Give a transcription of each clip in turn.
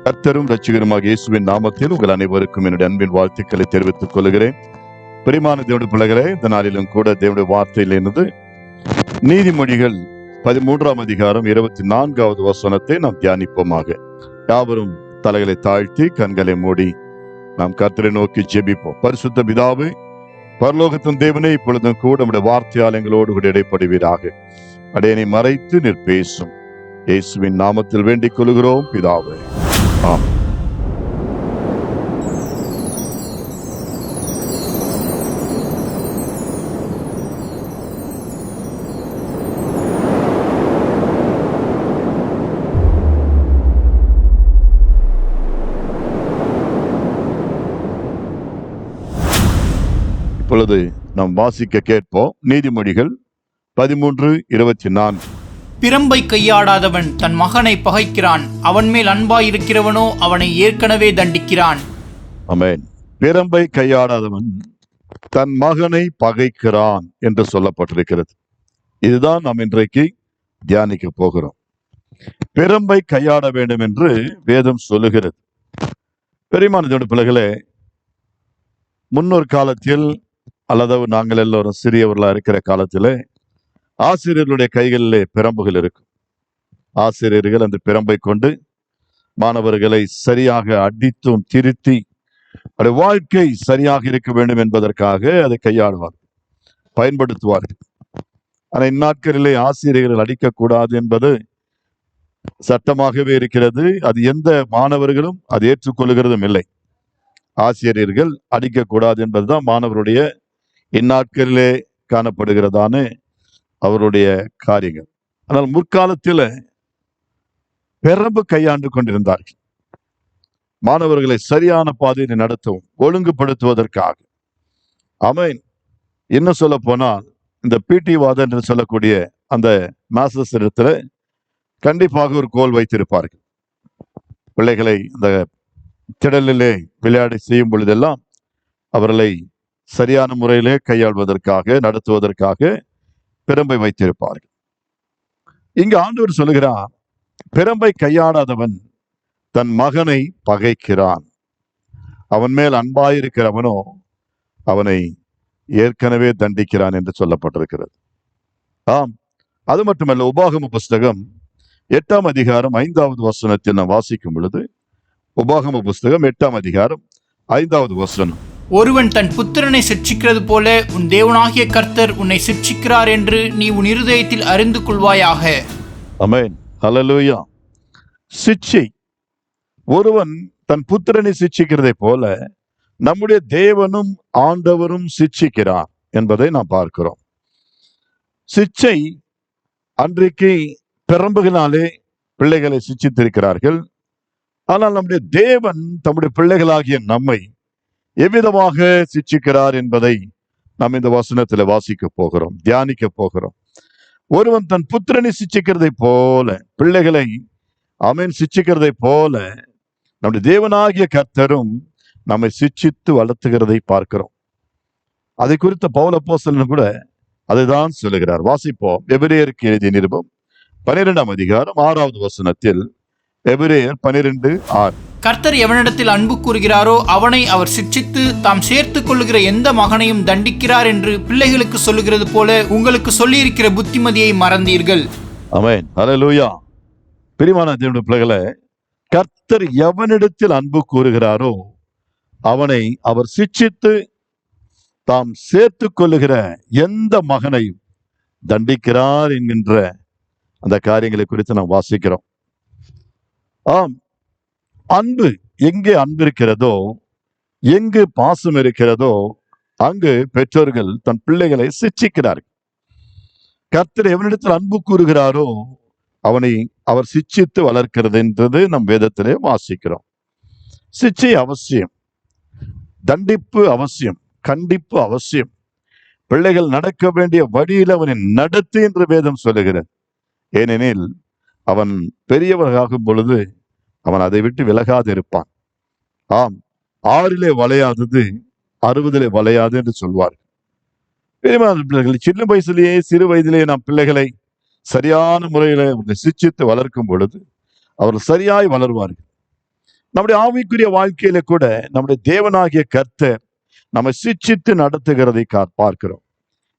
கர்த்தரும் ரட்சகருமாக இயேசுவின் நாமத்தில் உங்கள் அனைவருக்கும் என்னுடைய அன்பின் வாழ்த்துக்களை தெரிவித்துக் கொள்கிறேன். பிரியமான தேவனுடைய பிள்ளைகளே, இந்த நாளிலும் கூட தேவனுடைய வார்த்தையிலிருந்து நீதிமொழிகள் 13ஆம் அதிகாரம் 24வது வசனத்தை நாம் தியானிப்போமாக. யாவரும் தலைகளை தாழ்த்தி கண்களை மூடி நாம் கர்த்தரை நோக்கி ஜெபிப்போம். பரிசுத்த பிதாவே, பரலோகத்தின் தேவனே, இப்பொழுதும் கூட நம்முடைய வார்த்தையால் எங்களோடு கூட இடைப்படுவீராக. அடையனை மறைத்து நீர் பேசும் இயேசுவின் நாமத்தில் வேண்டிக் கொள்கிறோம் பிதாவே. ஆம். இப்பொழுது நாம் வாசிக்க கேட்போம். நீதிமொழிகள் 13:24. பிரம்பை கையாடாதவன் தன் மகனை பகைக்கிறான், அவன் மேல் அன்பாயிருக்கிறவனோ அவனை ஏற்கனவே தண்டிக்கிறான். ஆமென். பிரம்பை கையாடாதவன் தன் மகனை பகைக்கிறான் என்று சொல்லப்பட்டிருக்கிறது. இதுதான் நாம் இன்றைக்கு தியானிக்க போகிறோம். பிரம்பை கையாட வேண்டும் என்று வேதம் சொல்லுகிறது. பெரியமான பிள்ளைகளே, முன்னொரு காலத்தில் அல்லது நாங்கள் எல்லோரும் சிறியவர்களா இருக்கிற காலத்திலே ஆசிரியர்களுடைய கைகளிலே பிரம்புகள் இருக்கும். ஆசிரியர்கள் அந்த பிரம்பை கொண்டு மாணவர்களை சரியாக அடித்தும் திருத்தி அவருடைய வாழ்க்கை சரியாக இருக்க வேண்டும் என்பதற்காக அதை கையாளுவார்கள், பயன்படுத்துவார்கள். ஆனால் இந்நாட்களிலே ஆசிரியர்கள் அடிக்கக்கூடாது என்பது சட்டமாகவே இருக்கிறது. அது எந்த மாணவர்களும் அதை ஏற்றுக்கொள்கிறதும் இல்லை. ஆசிரியர்கள் அடிக்கக்கூடாது என்பதுதான் மாணவருடைய இந்நாட்களிலே காணப்படுகிறதான அவருடைய காரியங்கள். ஆனால் முற்காலத்தில் பிரம்பு கையாண்டு கொண்டிருந்தார்கள், மாணவர்களை சரியான பாதையில் நடத்தவும் ஒழுங்குபடுத்துவதற்காக. ஆமென். இன்னும் சொல்ல போனால் இந்த பிடி வாதம் என்று சொல்லக்கூடிய அந்த மாஸ்டர்ஸ் இடத்துல கண்டிப்பாக ஒரு கோல் வைத்திருப்பார்கள். பிள்ளைகளை இந்த திடலிலே விளையாடி செய்யும் பொழுதெல்லாம் அவர்களை சரியான முறையிலே கையாள்வதற்காக, நடத்துவதற்காக பிரம்பை வைத்திருப்பார்கள். இங்கு ஆண்டவர் சொல்லுகிறார், பிரம்பை கையாடாதவன் தன் மகனை பகைக்கிறான், அவன் மேல் அன்பாயிருக்கிறவனோ அவனை ஏற்கனவே தண்டிக்கிறான் என்று சொல்லப்பட்டிருக்கிறது. ஆம், அது மட்டுமல்ல, உபாகம புஸ்தகம் 8ஆம் அதிகாரம் 5வது வசனத்தில் நாம் வாசிக்கும் பொழுது, உபாகம புஸ்தகம் 8ஆம் அதிகாரம் 5வது வசனம், ஒருவன் தன் புத்திரனை சிட்சிக்கிறது போல உன் தேவனாகிய கர்த்தர் உன்னை சிட்சிக்கிறார் என்று நீ உன் இருதயத்தில் அறிந்து கொள்வாயாக. ஆமென். ஹல்லேலூயா. சிட்சை, ஒருவன் தன் புத்திரனை சிட்சிக்கிறதை போல நம்முடைய தேவனும் ஆண்டவரும் சிட்சிக்கிறார் என்பதை நாம் பார்க்கிறோம். சிட்சை, அன்றைக்கு பிரம்புகளாலே பிள்ளைகளை சிட்சித்திருக்கிறார்கள். ஆனால் நம்முடைய தேவன் தம்முடைய பிள்ளைகளாகிய நம்மை எவ்விதமாக சிட்சிக்கிறார் என்பதை நாம் இந்த வசனத்தில் வாசிக்க போகிறோம், தியானிக்க போகிறோம். ஒருவன் தன் புத்திரனை சிட்சிக்கிறதை போல, பிள்ளைகளை அவன் சிட்சிக்கிறதை போல நம்முடைய தேவனாகிய கர்த்தரும் நம்மை சிட்சித்து வளர்த்துகிறதை பார்க்கிறோம். அதை குறித்த பவுல் அப்போஸ்தலன் கூட அதுதான் சொல்லுகிறார். வாசிப்போம். எபிரேயருக்கு எழுதிய நிருபம் 12ஆம் அதிகாரம் 6வது வசனத்தில், எபிரேயர் 12:6, கர்த்தர் எவனிடத்தில் அன்பு கூறுகிறாரோ அவனை அவர் சிட்சித்து தாம் சேர்த்து கொள்ளுகிற எந்த மகனையும் தண்டிக்கிறார் என்று பிள்ளைகளுக்கு சொல்லுகிறது போல உங்களுக்கு சொல்லியிருக்கிற புத்திமதியை மறந்தீர்கள். ஆமென். ஹல்லேலூயா. பிரியமான தேவனுடைய பிள்ளைகளே, கர்த்தர் எவனிடத்தில் அன்பு கூறுகிறாரோ அவனை அவர் சிட்சித்து தாம் சேர்த்து கொள்ளுகிற எந்த மகனையும் தண்டிக்கிறார் என்கின்ற அந்த காரியங்களை குறித்து நாம் வாசிக்கிறோம். ஆம், அன்பு, எங்கே அன்பு இருக்கிறதோ, எங்கு பாசம் இருக்கிறதோ அங்கு பெற்றோர்கள் தன் பிள்ளைகளை சிட்சிக்கிறார்கள். கர்த்தர் எவனிடத்தில் அன்பு கூறுகிறாரோ அவனை அவர் சிட்சித்து வளர்க்கிறது என்றது நம் வேதத்திலே வாசிக்கிறோம். சிட்சை அவசியம், தண்டிப்பு அவசியம், கண்டிப்பு அவசியம். பிள்ளைகள் நடக்க வேண்டிய வழியில் அவனை நடத்து என்று வேதம் சொல்லுகிறது. ஏனெனில் அவன் பெரியவராகும் பொழுது அவன் அதை விட்டு விலகாது இருப்பான். ஆம், 6 வளையாதது 60 வளையாது என்று சொல்வார்கள். பிள்ளைகள் சின்ன வயசுலேயே, சிறு வயதிலேயே நாம் பிள்ளைகளை சரியான முறையில சிட்சித்து வளர்க்கும் பொழுது அவர்கள் சரியாய் வளருவார்கள். நம்முடைய ஆவிக்குரிய வாழ்க்கையில கூட நம்முடைய தேவனாகிய கர்த்தர் நம்ம சிட்சித்து நடத்துகிறதை பார்க்கிறோம்.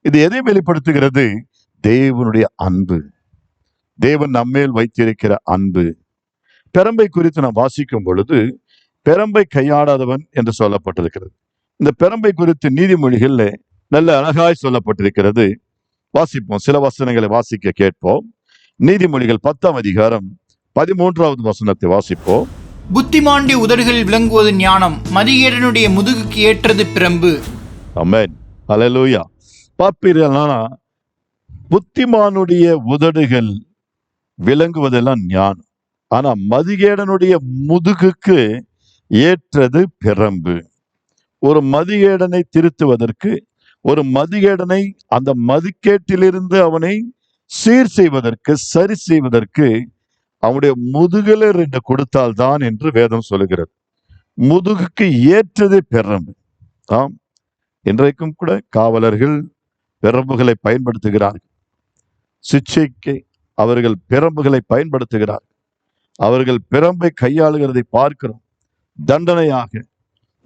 இது எதை வெளிப்படுத்துகிறது? தேவனுடைய அன்பு, தேவன் நம்மேல் வைத்திருக்கிற அன்பு. பெரம்பை குறித்து நாம் வாசிக்கும் பொழுது பெரம்பை கையாடாதவன் என்று சொல்லப்பட்டிருக்கிறது. இந்த பெரம்பை குறித்து நீதிமொழிகள்ல நல்ல அழகாய் சொல்லப்பட்டிருக்கிறது. வாசிப்போம், சில வசனங்களை வாசிக்க கேட்போம். நீதிமொழிகள் 10ஆம் அதிகாரம் 13வது வசனத்தை வாசிப்போம். புத்திமானுடைய உதடுகளில் விளங்குவது ஞானம், மதிகேடனுடைய முதுகுக்கு ஏற்றது பிரம்பு. ஆமென், அல்லேலூயா. பாப்பீர்களா, புத்திமானுடைய உதடுகள் விளங்குவதெல்லாம் ஞானம், ஆனா மதிகேடனுடைய முதுகுக்கு ஏற்றது பிரம்பு. ஒரு மதிகேடனை திருத்துவதற்கு, ஒரு மதிகேடனை அந்த மதிக்கேட்டிலிருந்து அவனை சீர் செய்வதற்கு, சரி செய்வதற்கு அவனுடைய முதுகில 2 கொடுத்தால்தான் என்று வேதம் சொல்லுகிறது. முதுகுக்கு ஏற்றது பிரம்பு. ஆம், இன்றைக்கும் கூட காவலர்கள் பிரம்புகளை பயன்படுத்துகிறார்கள். சிக்ஷைக்கு அவர்கள் பிரம்புகளை பயன்படுத்துகிறார்கள். அவர்கள் பிரம்பை கையாளுகிறதை பார்க்கிறோம். தண்டனையாக,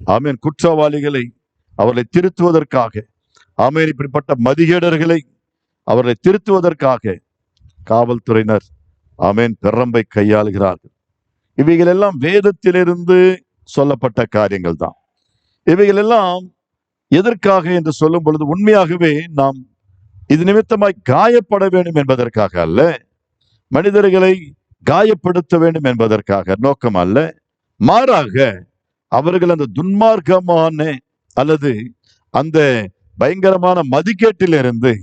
ஆமேன், குற்றவாளிகளை அவர்களை திருத்துவதற்காக, ஆமேன், இப்படிப்பட்ட மதிகேடர்களை அவர்களை திருத்துவதற்காக காவல்துறையினர், ஆமேன், பிரம்பை கையாளுகிறார்கள். இவைகள் எல்லாம் வேதத்திலிருந்து சொல்லப்பட்ட காரியங்கள் தான். இவைகள் எல்லாம் எதற்காக என்று சொல்லும் பொழுது, உண்மையாகவே நாம் இது நிமித்தமாய் காயப்பட வேண்டும் என்பதற்காக அல்ல, மனிதர்களை காயப்படுத்த வேண்டும் என்பதற்காக நோக்கம் அல்ல. மாறாக அவர்கள் அந்த துன்மார்க்கமான அல்லது அந்த பயங்கரமான மதிக்கேட்டிலிருந்து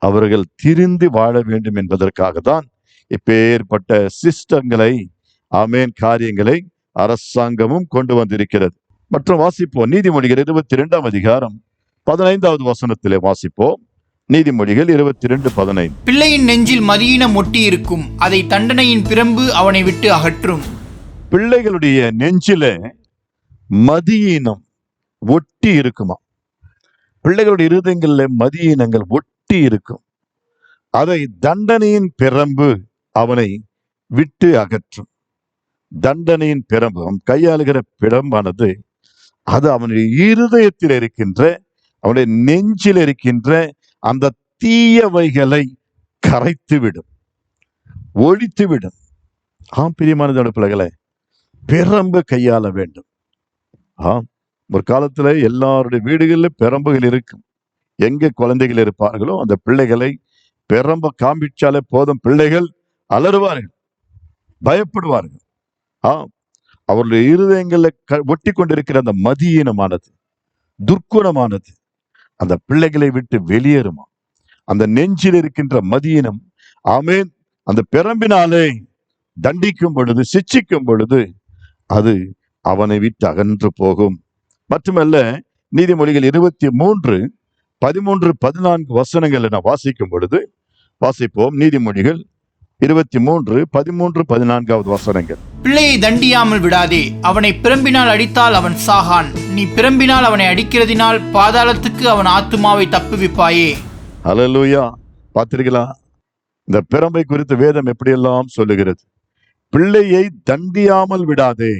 அவர்கள் திருந்தி வாழ வேண்டும் என்பதற்காக தான் இப்பேற்பட்ட சிஸ்டங்களை, ஆமேன், காரியங்களை அரசாங்கமும் கொண்டு வந்திருக்கிறது. மற்றும் வாசிப்போம், நீதிமொழிகள் 22ஆம் அதிகாரம் 15வது வசனத்திலே வாசிப்போம். நீதிமொழிகள் 22:15. பிள்ளையின் நெஞ்சில் மதியினம் ஒட்டி இருக்கும், அதை தண்டனையின் பிரம்பு அவனை விட்டு அகற்றும். பிள்ளைகளுடைய நெஞ்சில மதியினம் ஒட்டி இருக்குமா? பிள்ளைகளுடைய இருதயங்கள்ல மதியினங்கள் ஒட்டி இருக்கும். அதை தண்டனையின் பிரம்பு அவனை விட்டு அகற்றும். தண்டனையின் பிரம்பு, அவன் கையாளுகிற பிரம்பானது, அது அவனுடைய இருதயத்தில் இருக்கின்ற, அவனுடைய நெஞ்சில் இருக்கின்ற அந்த தீயவைகளை கரைத்துவிடும், ஒழித்துவிடும். ஆம், பிரியமான பிள்ளைகளை, பிரம்பு கையாள வேண்டும். ஆம், ஒரு காலத்துல எல்லாருடைய வீடுகளில் பிரம்புகள் இருக்கும். எங்க குழந்தைகள் இருப்பார்களோ அந்த பிள்ளைகளை பிரம்ப காண்பிச்சாலே போதும், பிள்ளைகள் அலறுவார்கள், பயப்படுவார்கள். ஆம், அவருடைய இருதயங்கள்ல ஒட்டி கொண்டிருக்கிற அந்த மதியீனமானது, துர்க்குணமானது அந்த பிள்ளைகளை விட்டு வெளியேறுமா? அந்த நெஞ்சில் இருக்கின்ற மதியினம், ஆமேன், அந்த பிரம்பினாலே தண்டிக்கும் பொழுது, சிட்சிக்கும் பொழுது அது அவனை விட்டு அகன்று போகும். மட்டுமல்ல, நீதிமொழிகள் 23:13-14 வசனங்களை நான் வாசிக்கும் பொழுது, வாசிப்போம். நீதிமொழிகள் 23:13-14 வசனங்கள். பிள்ளையை தண்டியாமல் விடாதே, அவனை பிரம்பினால் அடித்தால் அவன் சாகான். நீ பிரம்பினால் அவனை அடிக்கிறதினால் பாதாளத்துக்கு அவன் ஆத்துமாவை தப்புவிப்பாயே. அல்லேலூயா. பார்த்தீர்களா, இந்த பிரம்பை குறித்து வேதம் எப்படியெல்லாம் சொல்லுகிறது? பிள்ளையை தண்டியாமல் விடாதே.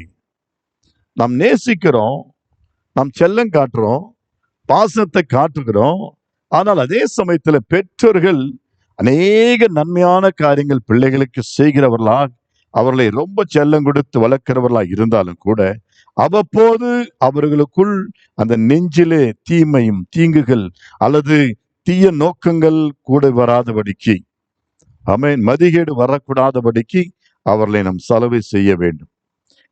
நாம் நேசிக்கிறோம், நாம் செல்லம் காட்டுறோம், பாசத்தை காட்டுகிறோம். ஆனால் அதே சமயத்துல பெற்றோர்கள் அநேக நன்மையான காரியங்கள் பிள்ளைகளுக்கு செய்கிறவர்களாக, அவர்களை ரொம்ப செல்லம் கொடுத்து வளர்க்கிறவர்களாக இருந்தாலும் கூட அவ்வப்போது அவர்களுக்குள் அந்த நெஞ்சிலே தீமையும் தீங்குகள் அல்லது தீய நோக்கங்கள் கூட வராதபடிக்கு, ஆமென், மதிகேடு வரக்கூடாதபடிக்கு அவர்களை நாம் சலவை செய்ய வேண்டும்.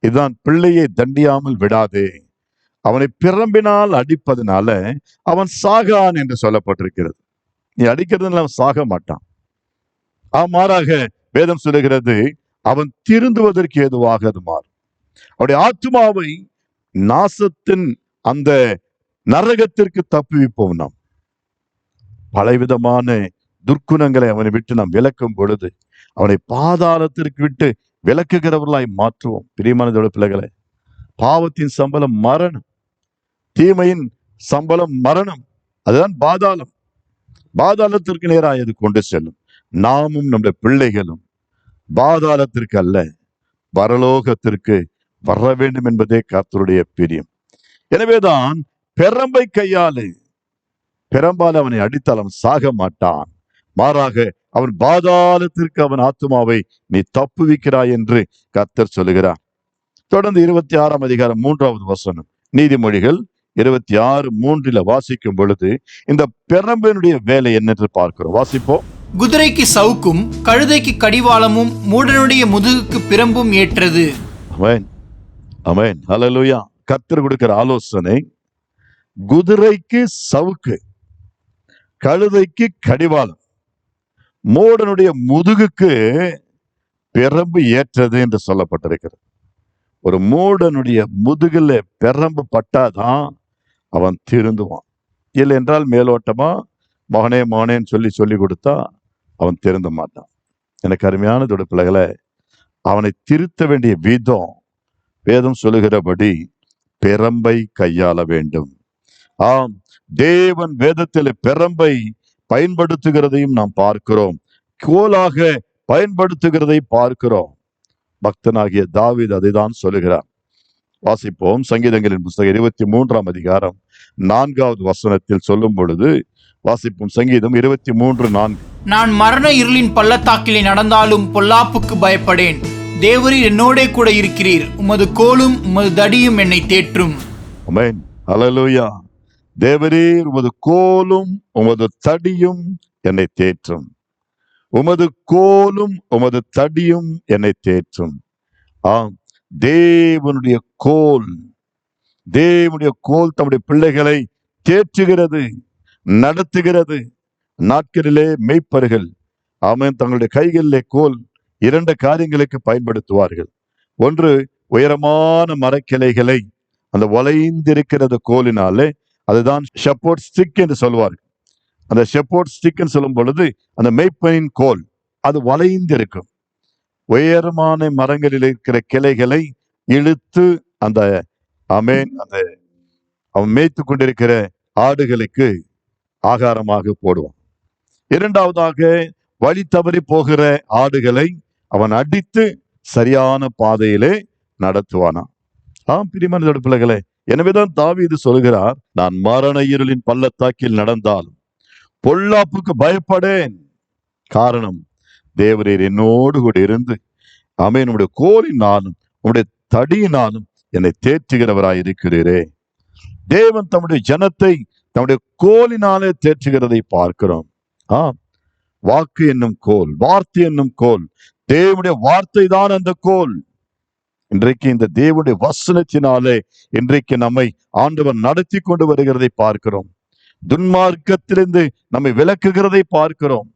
இதுதான் பிள்ளையை தண்டியாமல் விடாதே. அவனை பிரம்பினால் அடிப்பதனால அவன் சாகான் என்று சொல்லப்பட்டிருக்கிறது. நீ அடிக்கிறதுனால அவன் சாக மாட்டான். மாறாக வேதம் சொல்லுகிறது, அவன் திருந்துவதற்கு ஏதுவாக அது மாறும். அவருடைய ஆத்துமாவை நாசத்தின் அந்த நரகத்திற்கு தப்புவிப்போம். நாம் பலவிதமான துர்க்குணங்களை அவனை விட்டு நாம் விலக்கும் பொழுது அவனை பாதாளத்திற்கு விட்டு விலக்குகிறவர்களாய் மாற்றுவோம். பிரியமான பிள்ளைகளை, பாவத்தின் சம்பளம் மரணம், தீமையின் சம்பளம் மரணம், அதுதான் பாதாளம். பாதாளத்திற்கு நேராக அது கொண்டு செல்லும். நாமும் நம்முடைய பிள்ளைகளும் பாதாளத்திற்கு அல்ல, பரலோகத்திற்கு வர வேண்டும் என்பதே கர்த்தருடைய பிரியம். எனவேதான் பெரம்பை கையாளு, பெரம்பால் அவனை அடித்தால் அவன் சாக மாட்டான், மாறாக அவன் பாதாளத்திற்கு அவன் ஆத்துமாவை நீ தப்புவிக்கிறாய் என்று கர்த்தர் சொல்லுகிறார். தொடர்ந்து 26ஆம் அதிகாரம் 3வது வசனம், நீதிமொழிகள் 26:3 வாசிக்கும் பொழுது இந்த பெரம்பினுடைய வேலை என்னென்று பார்க்கிறோம். வாசிப்போம். குதிரைக்கு சவுக்கும் கழுதைக்கு கடிவாளமும் மூடனுடைய முதுகுக்கு பிரம்பும் ஏற்றது. ஆமென், ஆமென், ஹல்லேலூயா. கர்த்தர் கொடுக்கிற ஆலோசனை, குதிரைக்கு சவுக்கு, கழுதைக்கு கடிவாளம், மூடனுடைய முதுகுக்கு பிரம்பு ஏற்றது என்று சொல்லப்பட்டிருக்கிறது. ஒரு மூடனுடைய முதுகுல பிரம்பு பட்டாதான் அவன் திருந்துவான். இல்லை என்றால் மேலோட்டமா மகனே மகனேன்னு சொல்லி கொடுத்தா அவன் திருந்த மாட்டான். எனக்கு அருமையான பிள்ளைகளை, அவனை திருத்த வேண்டிய விதம் வேதம் சொல்லுகிறபடி பிரம்பை கையாள வேண்டும். ஆம், தேவன் வேதத்தில் பிரம்பை பயன்படுத்துகிறதையும் நாம் பார்க்கிறோம், கோலாக பயன்படுத்துகிறதை பார்க்கிறோம். பக்தனாகிய தாவீது அதைதான் சொல்லுகிறார். வாசிப்போம். சங்கீதங்களின் புஸ்தகம் 23ஆம் அதிகாரம் 4வது வசனத்தில் சொல்லும் பொழுது வாசிப்போம். சங்கீதம் 23:4. நான் மரண இருளின் பள்ளத்தாக்கிலே நடந்தாலும் பொல்லாப்புக்கு பயப்படேன். தேவரீர் என்னோடே கூட இருக்கிறீர். உமது கோலும் உமது தடியும் என்னை தேற்றும். ஆமென், ஹல்லேலூயா. தேவரீர் உமது கோலும் உமது தடியும் என்னை தேற்றும். உமது கோலும் உமது தடியும் என்னை தேற்றும். ஆம், தேவனுடைய கோல், தேவனுடைய கோல் தம்முடைய பிள்ளைகளை தேற்றுகிறது, நடத்துகிறது. நாட்களிலே மேய்ப்பர்கள் ஆமென் தங்களுடைய கைகளிலே கோல் 2 காரியங்களுக்கு பயன்படுத்துவார்கள். ஒன்று, உயரமான மரக்கிளைகளை அந்த வளைந்திருக்கிறது கோலினாலே, அதுதான் ஷெப்பர்ட் ஸ்டிக் என்று சொல்வார்கள். அந்த ஷெப்பர்ட் ஸ்டிக் சொல்லும் பொழுது அந்த மேய்ப்பனின் கோல் அது வளைந்திருக்கும். உயரமான மரங்களில் இருக்கிற கிளைகளை இழுத்து அந்த ஆமென் அந்த அவன் மேய்த்து கொண்டிருக்கிற ஆடுகளுக்கு ஆகாரமாக போடுவான். இரண்டாவதாக, வழி தவறி போகிற ஆடுகளை அவன் அடித்து சரியான பாதையிலே நடத்துவானா. பிரியமான பிள்ளைகளே, எனவேதான் தாவீது சொல்கிறார், நான் மரண இருளின் பள்ளத்தாக்கில் நடந்தாலும் பொல்லாப்புக்கு பயப்படேன். காரணம், தேவரீர் என்னோடு கூட இருந்து ஆமென் உம்முடைய கோலினாலும் உம்முடைய தடியினாலும் என்னை தேற்றுகிறவராய் இருக்கிறீரே. தேவன் தம்முடைய ஜனத்தை தம்முடைய கோலினாலே தேற்றுகிறதை பார்க்கிறோம். வாக்கு என்னும் கோல், வார்த்தை என்னும் கோல், தேவனுடைய வார்த்தை தான் அந்த கோல். இன்றைக்கு இந்த தேவனுடைய வசனத்தினாலே இன்றைக்கு நம்மை ஆண்டவர் நடத்தி கொண்டு வருகிறதை பார்க்கிறோம். துன்மார்க்கத்திலிருந்து நம்மை விலக்குகிறதை பார்க்கிறோம்.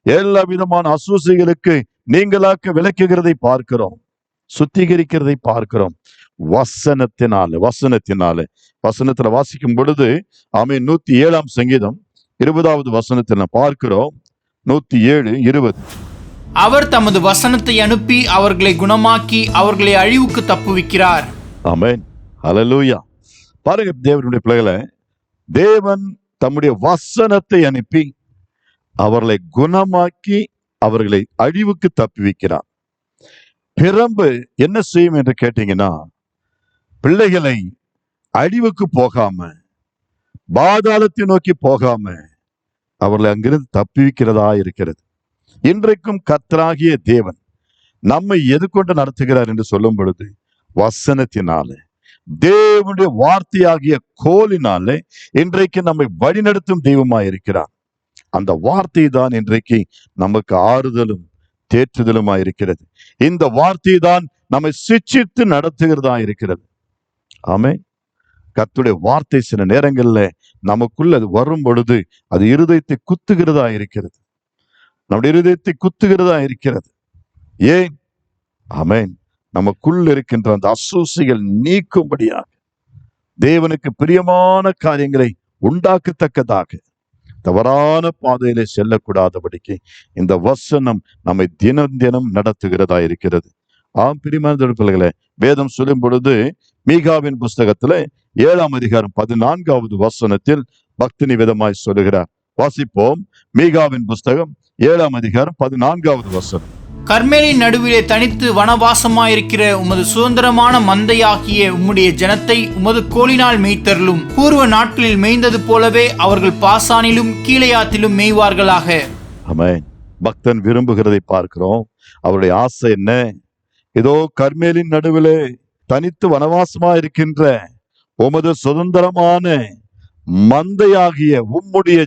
எல்லா விதமான அசூசைகளுக்கு நீங்களாக்க விலக்குகிறதை பார்க்கிறோம், சுத்திகரிக்கிறதை பார்க்கிறோம். வசனத்துல வாசிக்கும் பொழுது ஆமென் 107ஆம் சங்கீதம் 20வது வசனத்தில் பார்க்கிறோம். 107:20. அவர் தமது வசனத்தை அனுப்பி அவர்களை குணமாக்கி அவர்களை அழிவுக்கு தப்புவிக்கிறார். ஆமென், ஹல்லேலூயா. பாருங்க தேவனுடைய பிள்ளைகளை, தேவன் தம்முடைய வசனத்தை அனுப்பி அவர்களை குணமாக்கி அவர்களை அழிவுக்கு தப்புவிக்கிறார். பிரம்பு என்ன செய்யும் என்று கேட்டீங்கன்னா, பிள்ளைகளை அழிவுக்கு போகாம, பாதாளத்தை நோக்கி போகாம அவர்களை அங்கிருந்து தப்புவிக்கிறதா இருக்கிறது. இன்றைக்கும் கர்த்தராகிய தேவன் நம்மை எது கொண்டு நடத்துகிறார் என்று சொல்லும் பொழுது, வசனத்தினாலே, தேவனுடைய வார்த்தையாகிய கோலினாலே இன்றைக்கு நம்மை வழிநடத்தும் தெய்வமாய் இருக்கிறார். அந்த வார்த்தை தான் இன்றைக்கு நமக்கு ஆறுதலும் தேற்றுதலுமாய் இருக்கிறது. இந்த வார்த்தை தான் நம்மை சிட்சித்து நடத்துகிறதா இருக்கிறது. ஆமென். கர்த்தருடைய வார்த்தை சில நேரங்கள்ல நமக்குள்ள அது வரும் பொழுது அது இருதயத்தை குத்துகிறதா இருக்கிறது, நம்முடைய இருதயத்தை குத்துகிறதா இருக்கிறது. ஏன்? ஆமென். நமக்குள்ள இருக்கின்ற அந்த அசூசிகள் நீக்கும்படியாக, தேவனுக்கு பிரியமான காரியங்களை உண்டாக்கத்தக்கதாக, தவறான பாதையிலே செல்லக்கூடாதபடிக்கு இந்த வசனம் நம்மை தினம் தினம் நடத்துகிறதா இருக்கிறது. பிரியமான பிள்ளைகளே, வேதம் சொல்லும் பொழுது மீகாவின் புஸ்தகத்துல 7ஆம் அதிகாரம் 14வது வசனத்தில் பக்தினி விதமாய் சொல்லுகிறார். வாசிப்போம். மீகாவின் புஸ்தகம் 7ஆம் அதிகாரம் 14வது வசனம். கர்மேலின் நடுவிலே தனித்து வனவாசமாயிருக்கிற உமது சுதந்திரமான மந்தையாகிய உம்முடைய ஜனத்தை உமது கோலினால் மேய்த்தருளும். பூர்வ நாட்களில் மேய்ந்தது போலவே அவர்கள் பாசானிலும் கீலேயாத்திலும் மேய்வார்களாக. ஆமென். பக்தன் விரும்புகிறதை பார்க்கிறோம். அவருடைய ஆசை என்ன? இதோ கர்மேலின் நடுவிலே தனித்து வனவாசமா இருக்கின்ற உமது சுதந்திரமான மந்தையாகிய உம்முடைய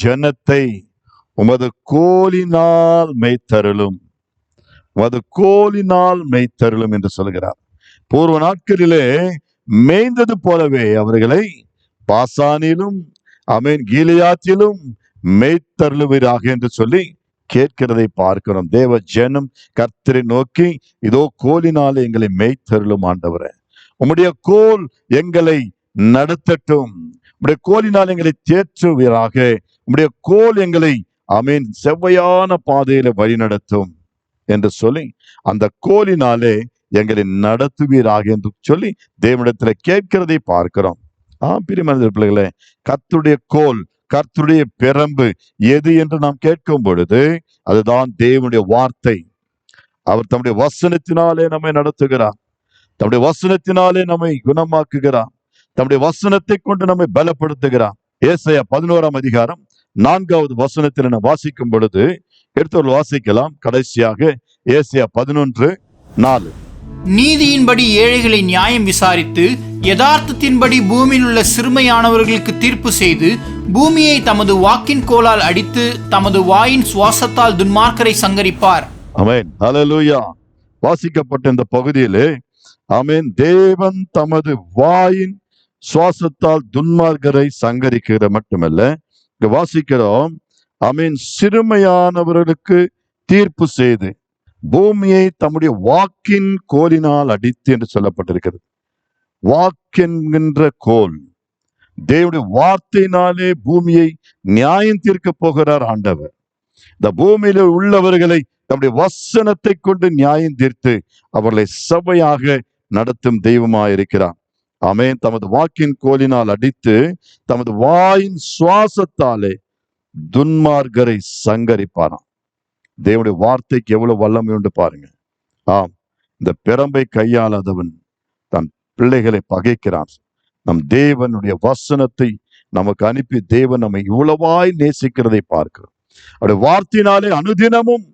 ஜனத்தை உமது கோலினால் மேய்த்தருளும், உமது கோலினால் மேய்த்தருளும் என்று சொல்கிறார். பூர்வ நாட்களிலே மேய்ந்தது போலவே அவர்களை பாசானிலும் கீலேயாத்திலும் மேய்த்தருளுவீராக என்று சொல்லி கேட்கிறதை பார்க்கிறோம். தேவ ஜனம் கர்த்தரை நோக்கி, இதோ கோலினாலே எங்களை மேய்த்தருளும் ஆண்டவரே, உம்முடைய கோல் எங்களை நடத்தட்டும், உம்முடைய கோலினால் எங்களை தேற்றுவீராக, உம்முடைய கோல் எங்களை செவ்வையான பாதையில வழி நடத்தும் என்று சொல்லி அந்த கோலினாலே எங்களை நடத்துவீராக என்று சொல்லி தேவனிடத்துல கேட்கிறதை பார்க்கிறோம். பிரியமான பிள்ளைகளே, கர்த்தருடைய கோல், கர்த்தருடைய பிரம்பு எது என்று நாம் கேட்கும் பொழுது அதுதான் தேவனுடைய வார்த்தை. அவர் தம்முடைய வசனத்தினாலே நம்மை நடத்துகிறார், தம்முடைய வசனத்தினாலே நம்மை குணமாக்குகிறார், தம்முடைய வசனத்தை கொண்டு நம்மை பலப்படுத்துகிறார். ஏசாயா 11ஆம் அதிகாரம் 4வது வசனத்தில் நாம் வாசிக்கும் பொழுது எடுத்து வாசிக்கலாம். கடைசியாக ஏசாயா 11:4. நீதியின்படி ஏழைகளை நியாயம் விசாரித்து யதார்த்தத்தின்படி பூமியில் உள்ள சிறுமையானவர்களுக்கு தீர்ப்பு செய்து பூமியை தமது வாக்கின் கோலால் அடித்து தமது வாயின் சுவாசத்தால் துன்மார்க்கரை சங்கரிப்பார். ஆமென். ஹல்லேலூயா. வாசிக்கப்பட்ட இந்த பகுதியிலே தேவன் தமது வாயின் சுவாசத்தால் துன்மார்க்கரை சங்கரிக்கிற மட்டுமல்ல, இங்க வாசிக்கிறோம் சிறுமையானவர்களுக்கு தீர்ப்பு செய்து பூமியை தம்முடைய வாக்கின் கோலினால் அடித்து என்று சொல்லப்பட்டிருக்கிறது. வாக்கென்கின்ற கோல், தேவனுடைய வார்த்தையினாலே பூமியை நியாயம் தீர்க்க போகிறார் ஆண்டவர். இந்த பூமியில உள்ளவர்களை தம்முடைய வசனத்தை கொண்டு நியாயம் தீர்த்து அவர்களை சபையாக நடத்தும் தெய்வமாயிருக்கிறார். தமது வாக்கின் கோலினால் அடித்து தமது வாயின் சுவாசத்தாலே துன்மார்க்கரை சங்கரிப்பாராம். தேவனுடைய வார்த்தைக்கு எவ்வளவு வல்லமை உண்டு பாருங்க. இந்த பிரம்பை கையாளாதவன் தன் பிள்ளைகளை பகைக்கிறான். நம் தேவனுடைய வசனத்தை நமக்கு அனுப்பி தேவன் நம்மை இவ்வளவாய் நேசிக்கிறதை பார்க்கிறோம். அவருடைய வார்த்தையினாலே அனுதினமும்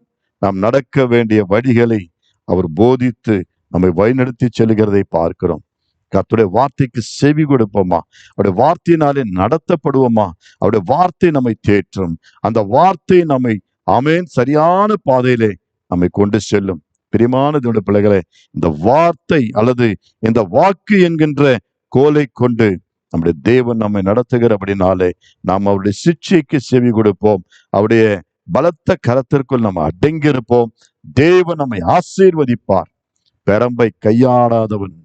நாம் நடக்க வேண்டிய வழிகளை அவர் போதித்து நம்மை வழிநடத்தி செல்கிறதை பார்க்கிறோம். கர்த்தருடைய வார்த்தைக்கு செவி கொடுப்போமா, அவருடைய வார்த்தையினாலே நடத்தப்படுவோமா, அவருடைய வார்த்தை நம்மை தேற்றும். அந்த வார்த்தை நம்மை சரியான பாதையிலே நம்மை கொண்டு செல்லும். பிரியமான தேவனுடைய பிள்ளைகளே, இந்த வார்த்தை அல்லது இந்த வாக்கு என்கின்ற கோலை கொண்டு நம்முடைய தேவன் நம்மை நடத்துகிறபடினாலே நாம் அவருடைய சிட்சைக்கு செவி கொடுப்போம். அவருடைய பலத்த கரத்திற்குள் நம்ம அடங்கியிருப்போம். தேவன் நம்மை ஆசீர்வதிப்பார். பெரம்பை கையாடாதவன்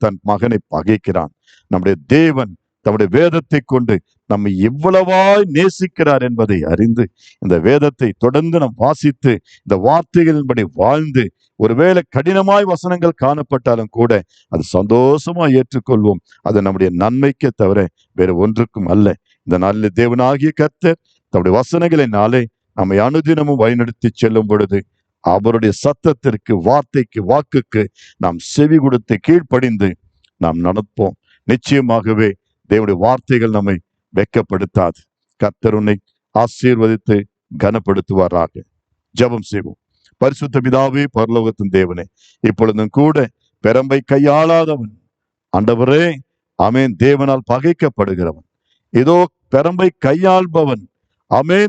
தன் மகனை பகைக்கிறான். நம்முடைய தேவன் தம்முடைய வேதத்தை கொண்டு நம்மை எவ்வளவாய் நேசிக்கிறார் என்பதை அறிந்து இந்த வேதத்தை தொடர்ந்து நாம் வாசித்து இந்த வார்த்தைகளின்படி வாழ்ந்து, ஒருவேளை கடினமாய் வசனங்கள் காணப்பட்டாலும் கூட அது சந்தோஷமாய் ஏற்றுக்கொள்வோம். அது நம்முடைய நன்மைக்கே தவிர வேறு ஒன்றுக்கும் அல்ல. இந்த நாளில் தேவனாகிய கர்த்தர் தம்முடைய வசனங்களினாலே நம்மை அனுதினமும் வழிநடத்தி செல்லும் பொழுது அவருடைய சத்தத்திற்கு, வார்த்தைக்கு, வாக்குக்கு நாம் செவி கொடுத்து கீழ்ப்படிந்து நாம் நடப்போம். நிச்சயமாகவே தேவனுடைய வார்த்தைகள் நம்மை வெட்கப்படுத்தாது. கர்த்தர் உன்னை ஆசீர்வதித்து கனப்படுத்துவாராக. ஜெபம் செய்வோம். பரிசுத்த பிதாவே, பரலோகத்தின் தேவனே, இப்பொழுதும் கூட பெரம்பை கையாளாதவன் ஆண்டவரே, தேவனால் பகைக்கப்படுகிறவன், இதோ பெரம்பை கையாள்பவன்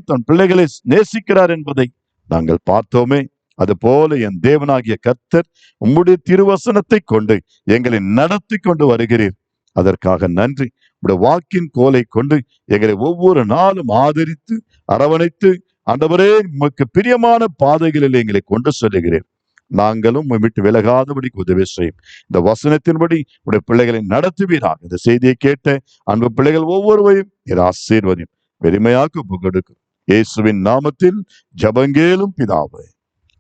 தன் பிள்ளைகளை நேசிக்கிறார் என்பதை நாங்கள் பார்த்தோமே. அது போல என் தேவனாகிய கர்த்தர் உம்முடைய திருவசனத்தை கொண்டு எங்களை நடத்தி கொண்டு வருகிறீர். அதற்காக நன்றி. உடைய வாக்கின் கோலை கொண்டு எங்களை ஒவ்வொரு நாளும் ஆதரித்து அரவணைத்து ஆண்டவரே உமக்கு பிரியமான பாதைகளில் எங்களை கொண்டு செல்லுகிறேன். நாங்களும் விட்டு விலகாதபடிக்கு உதவி செய்யும். இந்த வசனத்தின்படி உடைய பிள்ளைகளை நடத்துவீராக. இந்த செய்தியை கேட்ட அன்பு பிள்ளைகள் ஒவ்வொருவரையும் ஆசீர்வதியும் பெருமையாக புகழுக்கு இயேசுவின் நாமத்தில் ஜெபங்கேலும் பிதாவே,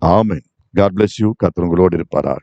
ஆமென். God bless you. கர்த்தர் உங்களோடு இருப்பாராக.